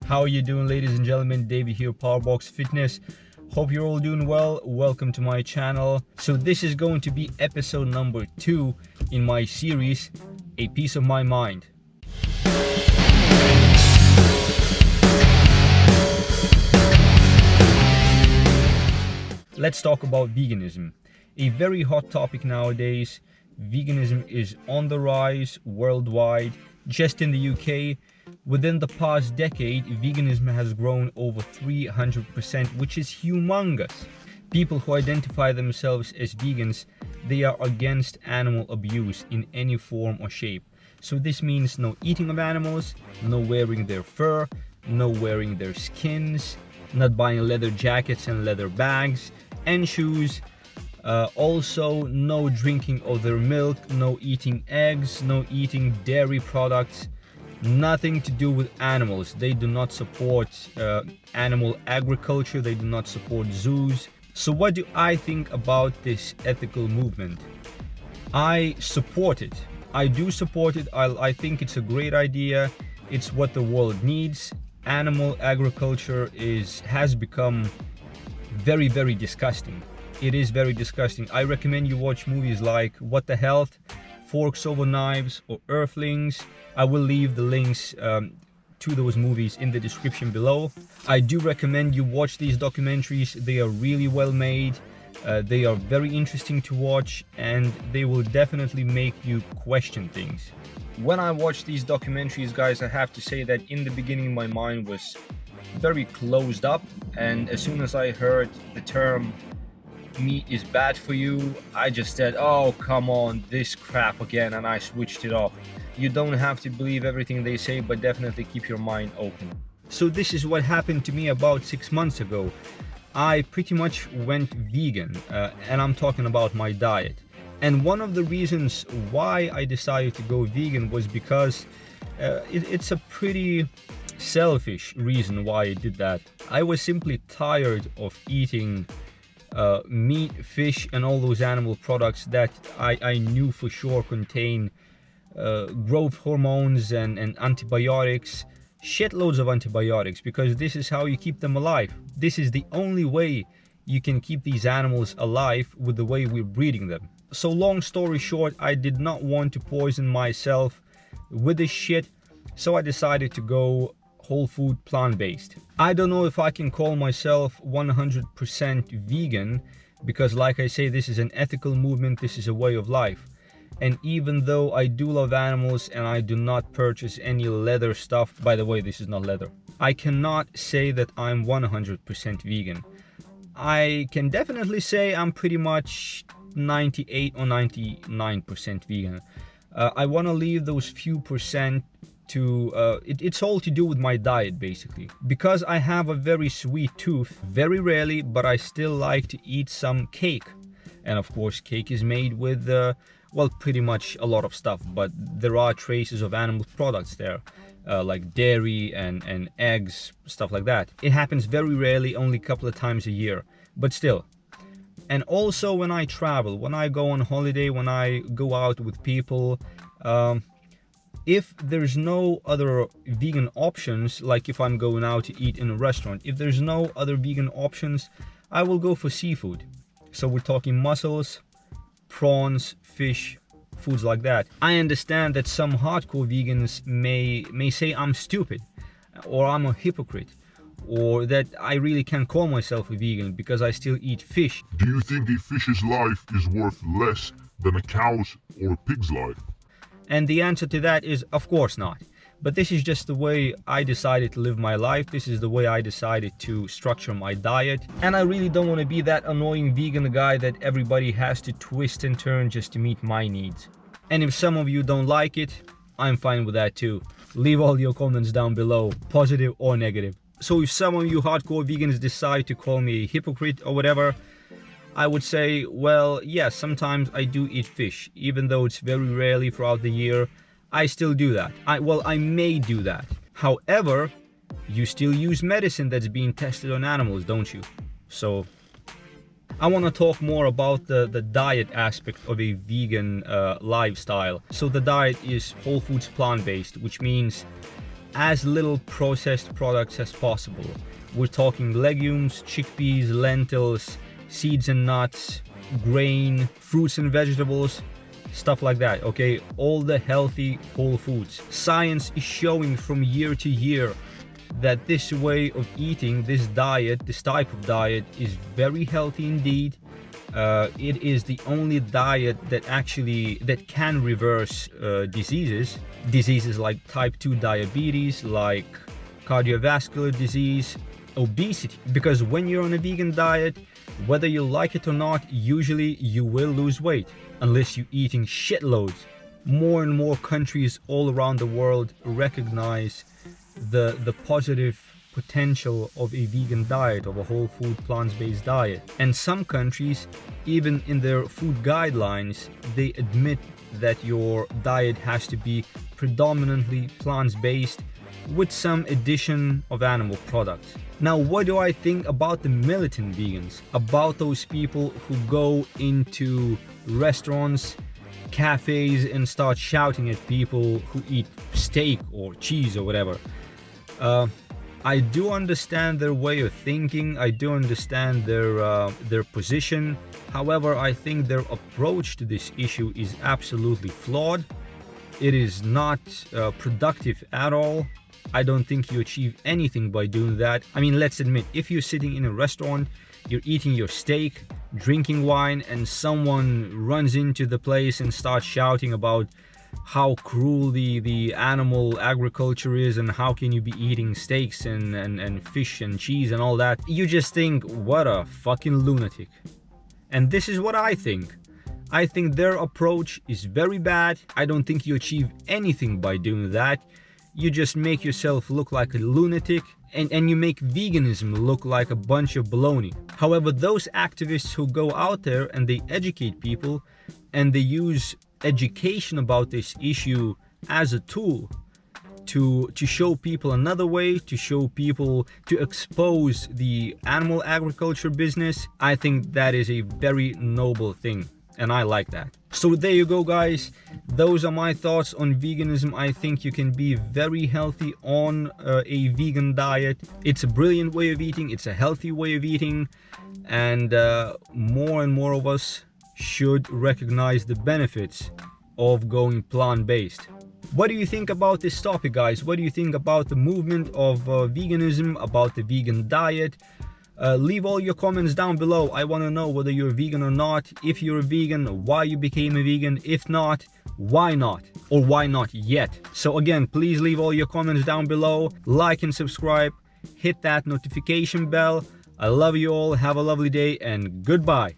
How are you doing, ladies and gentlemen? David here, Powerbox Fitness. Hope you're all doing well. Welcome to my channel. So this is going to be episode number 2 in my series, A Piece of My Mind. Let's talk about veganism. A very hot topic nowadays. Veganism is on the rise worldwide. Just in the UK, within the past decade, veganism has grown over 300%, which is humongous. People who identify themselves as vegans, they are against animal abuse in any form or shape. So this means no eating of animals, no wearing their fur, no wearing their skins, not buying leather jackets and leather bags and shoes. Also, no drinking of their milk, no eating eggs, no eating dairy products, nothing to do with animals. They do not support animal agriculture, they do not support zoos. So what do I think about this ethical movement? I support it. I do support it. I think it's a great idea. It's what the world needs. Animal agriculture has become very, very disgusting. It is very disgusting. I recommend you watch movies like What the Health, Forks Over Knives, or Earthlings. I will leave the links to those movies in the description below. I do recommend you watch these documentaries. They are really well made. They are very interesting to watch, and they will definitely make you question things. When I watch these documentaries, guys, I have to say that in the beginning my mind was very closed up, and as soon as I heard the term meat is bad for you, I just said, oh come on, this crap again, and I switched it off. You don't have to believe everything they say, but definitely keep your mind open. So this is what happened to me about 6 months ago. I pretty much went vegan, and I'm talking about my diet. And one of the reasons why I decided to go vegan was because it's a pretty selfish reason why I did that. I was simply tired of eating meat, fish, and all those animal products that I knew for sure contain growth hormones and antibiotics, shitloads of antibiotics, because this is how you keep them alive. This is the only way you can keep these animals alive, with the way we're breeding them. So long story short, I did not want to poison myself with this shit, so I decided to go whole food, plant-based. I don't know if I can call myself 100% vegan, because like I say, this is an ethical movement, this is a way of life. And even though I do love animals and I do not purchase any leather stuff, by the way, this is not leather, I cannot say that I'm 100% vegan. I can definitely say I'm pretty much 98 or 99% vegan. I want to leave those few percent to it's all to do with my diet, basically, because I have a very sweet tooth. Very rarely, but I still like to eat some cake. And of course, cake is made with well, pretty much a lot of stuff, but there are traces of animal products there, like dairy and eggs, stuff like that. It happens very rarely, only a couple of times a year, but still. And also when I travel, when I go on holiday, when I go out with people, if there's no other vegan options, like if I'm going out to eat in a restaurant, if there's no other vegan options, I will go for seafood. So we're talking mussels, prawns, fish, foods like that. I understand that some hardcore vegans may say I'm stupid, or I'm a hypocrite, or that I really can't call myself a vegan because I still eat fish. Do you think a fish's life is worth less than a cow's or a pig's life? And the answer to that is, of course not. But this is just the way I decided to live my life. This is the way I decided to structure my diet. And I really don't want to be that annoying vegan guy that everybody has to twist and turn just to meet my needs. And if some of you don't like it, I'm fine with that too. Leave all your comments down below, positive or negative. So if some of you hardcore vegans decide to call me a hypocrite or whatever, I would say, well, yes, sometimes I do eat fish, even though it's very rarely throughout the year. I still do that. I may do that. However, you still use medicine that's being tested on animals, don't you? So I want to talk more about the diet aspect of a vegan lifestyle. So the diet is whole foods, plant-based, which means as little processed products as possible. We're talking legumes, chickpeas, lentils, seeds and nuts, grain, fruits and vegetables, stuff like that, okay? All the healthy whole foods. Science is showing from year to year that this way of eating, this diet, this type of diet is very healthy indeed. It is the only diet that can reverse diseases like type 2 diabetes, like cardiovascular disease, obesity. Because when you're on a vegan diet, whether you like it or not, usually you will lose weight unless you're eating shitloads. More and more countries all around the world recognize the positive potential of a vegan diet, of a whole food plant-based diet. And some countries, even in their food guidelines, they admit that your diet has to be predominantly plant-based with some addition of animal products. Now, what do I think about the militant vegans? About those people who go into restaurants, cafes and start shouting at people who eat steak or cheese or whatever. I do understand their way of thinking. I do understand their position. However, I think their approach to this issue is absolutely flawed. It is not productive at all. I don't think you achieve anything by doing that. I mean, let's admit, if you're sitting in a restaurant, you're eating your steak, drinking wine, and someone runs into the place and starts shouting about how cruel the animal agriculture is and how can you be eating steaks and fish and cheese and all that, you just think, what a fucking lunatic. And this is what I think. I think their approach is very bad. I don't think you achieve anything by doing that. You just make yourself look like a lunatic, and you make veganism look like a bunch of baloney. However, those activists who go out there and they educate people and they use education about this issue as a tool to show people another way, to show people, to expose the animal agriculture business, I think that is a very noble thing, and I like that. So there you go, guys. Those are my thoughts on veganism. I think you can be very healthy on a vegan diet. It's a brilliant way of eating, it's a healthy way of eating, and more and more of us should recognize the benefits of going plant-based. What do you think about this topic, guys? What do you think about the movement of veganism, about the vegan diet? Leave all your comments down below. I want to know whether you're vegan or not. If you're a vegan, why you became a vegan. If not, why not? Or why not yet? So again, please leave all your comments down below. Like and subscribe. Hit that notification bell. I love you all. Have a lovely day and goodbye.